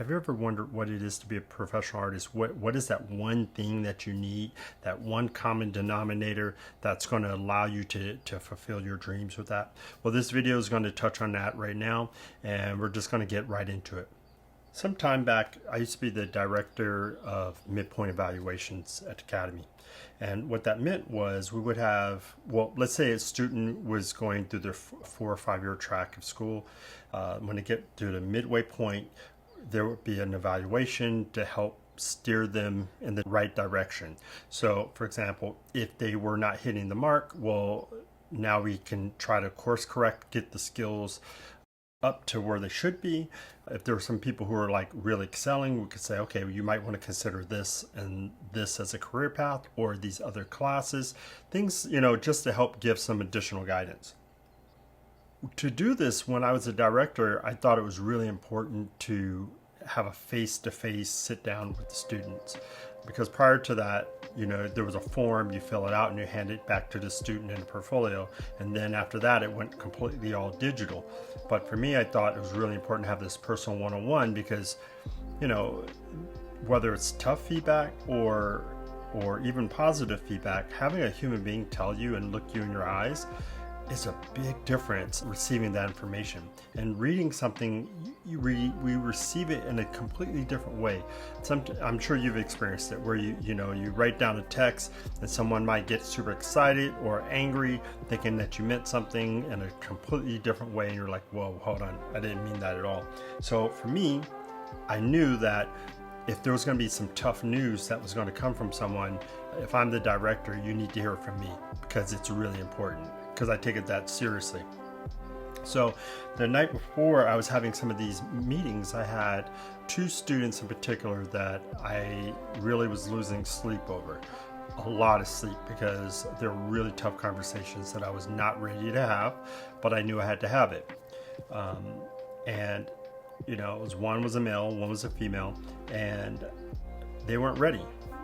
Have you ever wondered what it is to be a professional artist? What is that one thing that you need, that one common denominator that's going to allow you to fulfill your dreams with that? Well, this video is going to touch on that right now, and we're just going to get right into it. Some time back, I used to be the director of midpoint evaluations at the Academy. And what that meant was we would have, well, let's say a student was going through their 4 or 5 year track of school. When they get to the midway point, there would be an evaluation to help steer them in the right direction. So, for example, if they were not hitting the mark, well, now we can try to course correct, get the skills up to where they should be. If there were some people who are like really excelling, we could say, okay, well, you might want to consider this and this as a career path, or these other classes, things, just to help give some additional guidance. To do this, when I was a director, I thought it was really important to have a face-to-face sit down with the students, because prior to that, there was a form, you fill it out and you hand it back to the student in a portfolio, and then after that it went completely all digital. But for me, I thought it was really important to have this personal one-on-one, because whether it's tough feedback or even positive feedback, having a human being tell you and look you in your eyes is a big difference. Receiving that information and reading something, we receive it in a completely different way. I'm sure you've experienced it, where you write down a text and someone might get super excited or angry, thinking that you meant something in a completely different way, and you're like, whoa, hold on, I didn't mean that at all. So for me, I knew that if there was going to be some tough news that was going to come from someone, if I'm the director, you need to hear it from me, because it's really important, because I take it that seriously. So the night before I was having some of these meetings, I had 2 students in particular that I really was losing sleep over. A lot of sleep, because they were really tough conversations that I was not ready to have, but I knew I had to have it. And one was a male, one was a female, and they weren't ready,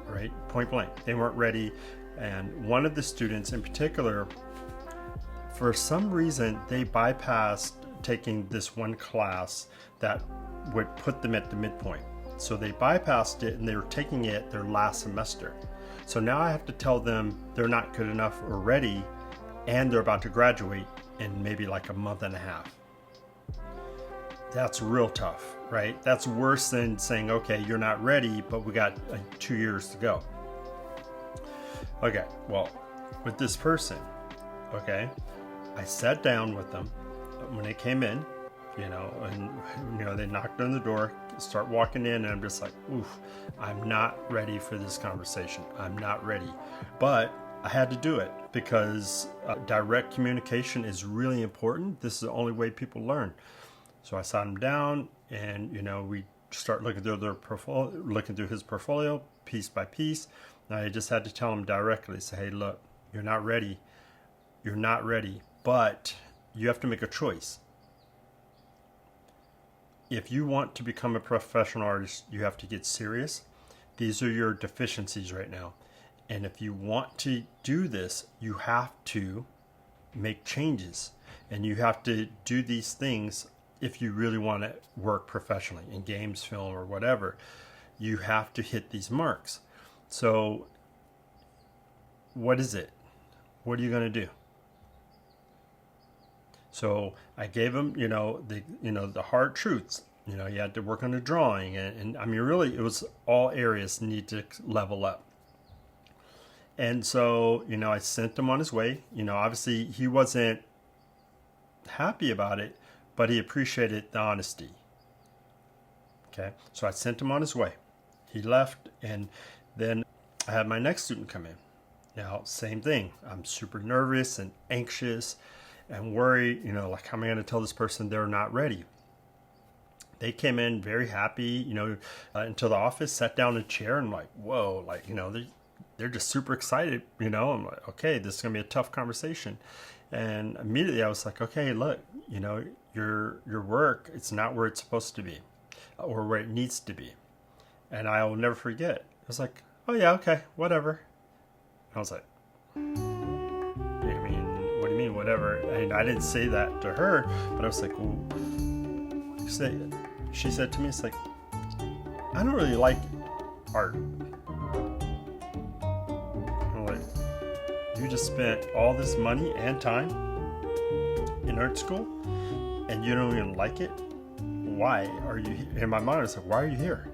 right? Point blank, they weren't ready. And one of the students in particular, for some reason, they bypassed taking this one class that would put them at the midpoint. So they bypassed it, and they were taking it their last semester. So now I have to tell them they're not good enough or ready, and they're about to graduate in maybe like a month and a half. That's real tough, right? That's worse than saying, okay, you're not ready, but we got 2 years to go. Okay, well, with this person, okay, I sat down with them when they came in, and they knocked on the door, start walking in, and I'm just like, oof, I'm not ready for this conversation. I'm not ready. But I had to do it, because direct communication is really important. This is the only way people learn. So I sat him down, and we start looking through his portfolio piece by piece. And I just had to tell him directly, say, hey, look, you're not ready. You're not ready, but you have to make a choice. If you want to become a professional artist, you have to get serious. These are your deficiencies right now. And if you want to do this, you have to make changes, and you have to do these things. If you really want to work professionally in games, film, or whatever, you have to hit these marks. So what is it? What are you going to do? So I gave him, the hard truths. You had to work on the drawing, and I mean, really, it was all areas need to level up. And so, I sent him on his way. Obviously he wasn't happy about it, but he appreciated the honesty. Okay, so I sent him on his way. He left, and then I had my next student come in. Now, same thing. I'm super nervous and anxious and worried, like, how am I going to tell this person they're not ready? They came in very happy, into the office, sat down in a chair, and like, whoa, like, they're just super excited, I'm like, okay, this is going to be a tough conversation. And immediately I was like, okay, look, your work, it's not where it's supposed to be or where it needs to be. And I will never forget. It was like, oh yeah, okay, whatever. I was like, what do you mean, whatever? And I didn't say that to her, but I was like, well, she said to me, it's like, I don't really like art. I'm like, you just spent all this money and time in art school and you don't even like it? Why are you here? In my mind, I was like, why are you here?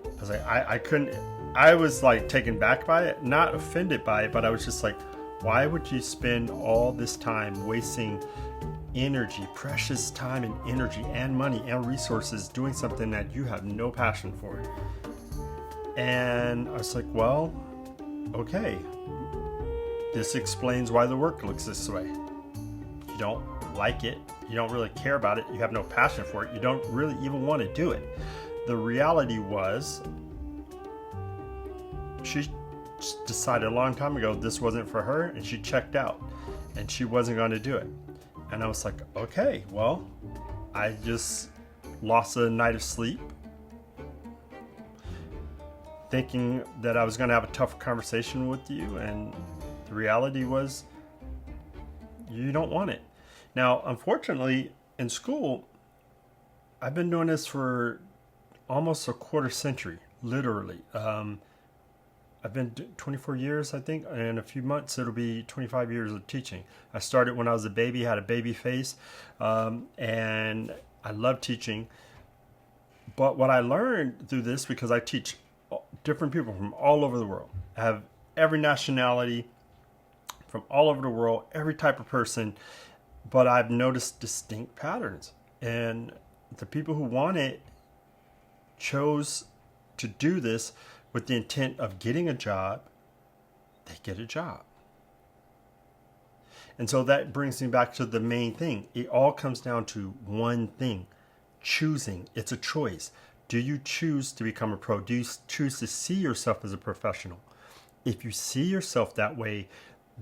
I was like, I couldn't, I was like taken back by it, not offended by it, but I was just like, why would you spend all this time wasting energy, precious time and energy and money and resources doing something that you have no passion for? And I was like, well, okay, this explains why the work looks this way. You don't like it, you don't really care about it, you have no passion for it, you don't really even want to do it. The reality was, she decided a long time ago this wasn't for her, and she checked out and she wasn't going to do it. And I was like, okay, well, I just lost a night of sleep thinking that I was going to have a tough conversation with you, and the reality was you don't want it. Now, unfortunately, in school, I've been doing this for almost a quarter century, literally. I've been 24 years, I think. In a few months, it'll be 25 years of teaching. I started when I was a baby, had a baby face, and I love teaching. But what I learned through this, because I teach different people from all over the world, I have every nationality from all over the world, every type of person, but I've noticed distinct patterns. And the people who want it chose to do this with the intent of getting a job. They get a job. And so that brings me back to the main thing. It all comes down to one thing: choosing. It's a choice. Do you choose to become a pro? Do you choose to see yourself as a professional? If you see yourself that way,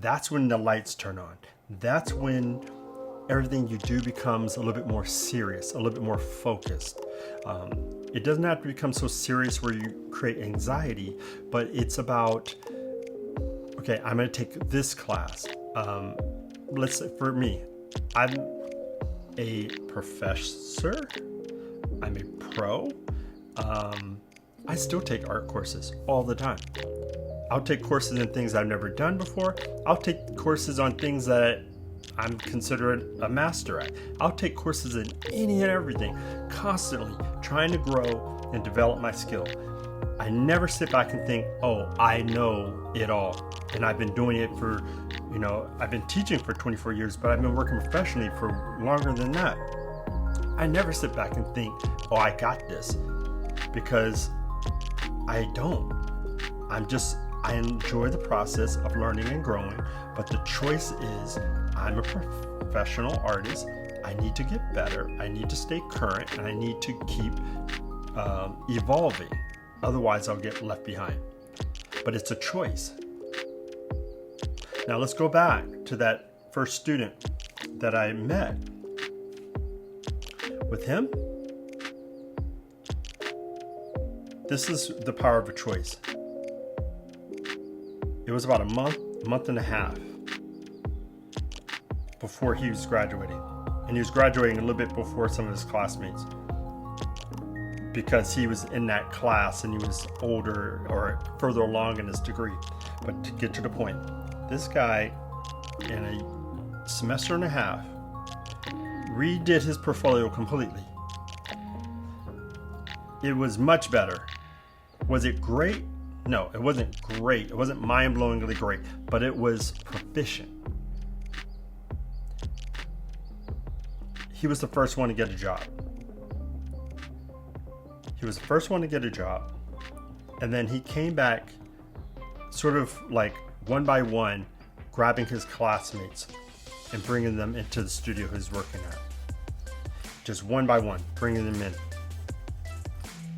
that's when the lights turn on. That's when everything you do becomes a little bit more serious, a little bit more focused. It doesn't have to become so serious where you create anxiety, but it's about, okay, I'm going to take this class. Let's say for me, I'm a professor, I'm a pro. I still take art courses all the time. I'll take courses in things I've never done before. I'll take courses on things that I'm considered a master at. I'll take courses in any and everything, constantly trying to grow and develop my skill. I never sit back and think, oh, I know it all. And I've been doing it for, I've been teaching for 24 years, but I've been working professionally for longer than that. I never sit back and think, oh, I got this, because I don't. I enjoy the process of learning and growing, but the choice is, I'm a professional artist. I need to get better. I need to stay current, and I need to keep evolving. Otherwise, I'll get left behind. But it's a choice. Now let's go back to that first student that I met. With him, this is the power of a choice. It was about a month and a half before he was graduating. And he was graduating a little bit before some of his classmates, because he was in that class and he was older or further along in his degree. But to get to the point, this guy, in a semester and a half, redid his portfolio completely. It was much better. Was it great? No, it wasn't great. It wasn't mind-blowingly great, but it was proficient. He was the first one to get a job. And then he came back sort of like one by one, grabbing his classmates and bringing them into the studio he's working at. Just one by one, bringing them in.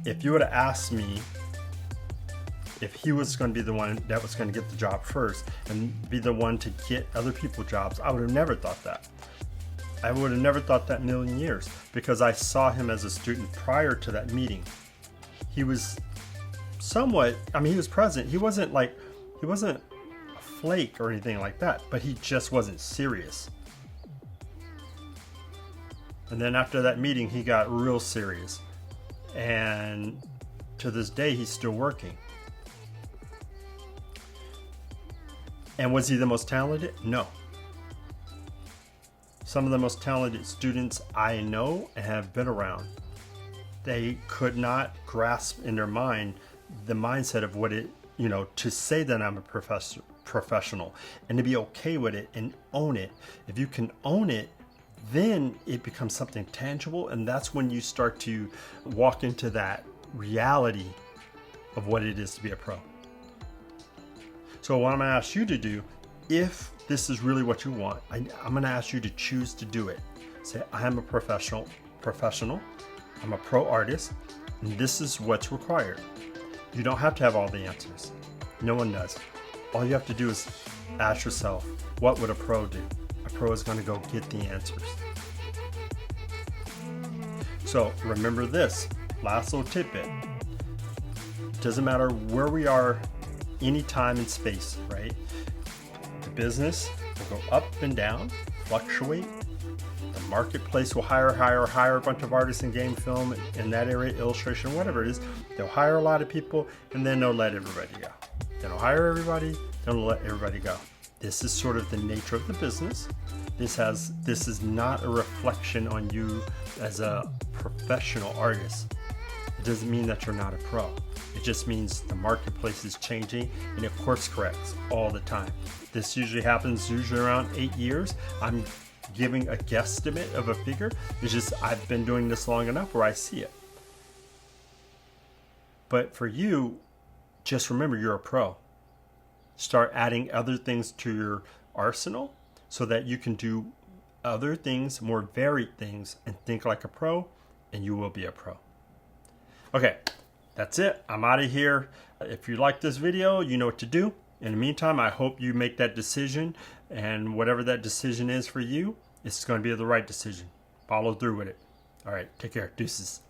If you would have asked me if he was going to be the one that was going to get the job first and be the one to get other people jobs, I would have never thought that. I would have never thought that in a million years, because I saw him as a student prior to that meeting. He was somewhat, he was present. He wasn't a flake or anything like that, but he just wasn't serious. And then after that meeting, he got real serious and to this day, he's still working. And was he the most talented? No. Some of the most talented students I know and have been around, they could not grasp in their mind the mindset of what it, to say that I'm a professional and to be okay with it and own it. If you can own it, then it becomes something tangible, and that's when you start to walk into that reality of what it is to be a pro. So what I'm going to ask you to do, if this is really what you want, I'm going to ask you to choose to do it. Say, I am a professional, I'm a pro artist, and this is what's required. You don't have to have all the answers. No one does. All you have to do is ask yourself, what would a pro do? A pro is going to go get the answers. So remember this, last little tidbit. It doesn't matter where we are, any time and space, right? The business will go up and down, fluctuate. The marketplace will hire a bunch of artists in game, film, in that area, illustration, whatever it is. They'll hire a lot of people, and then they'll let everybody go. They'll hire everybody, then they'll let everybody go. This is sort of the nature of the business. This is not a reflection on you as a professional artist. It doesn't mean that you're not a pro. It just means the marketplace is changing, and it course corrects all the time. This usually happens around 8 years. I'm giving a guesstimate of a figure. It's just I've been doing this long enough where I see it. But for you, just remember you're a pro. Start adding other things to your arsenal so that you can do other things, more varied things, and think like a pro, and you will be a pro. Okay, that's it. I'm out of here. If you like this video, you know what to do. In the meantime, I hope you make that decision, and whatever that decision is for you, it's going to be the right decision. Follow through with it. All right, take care. Deuces.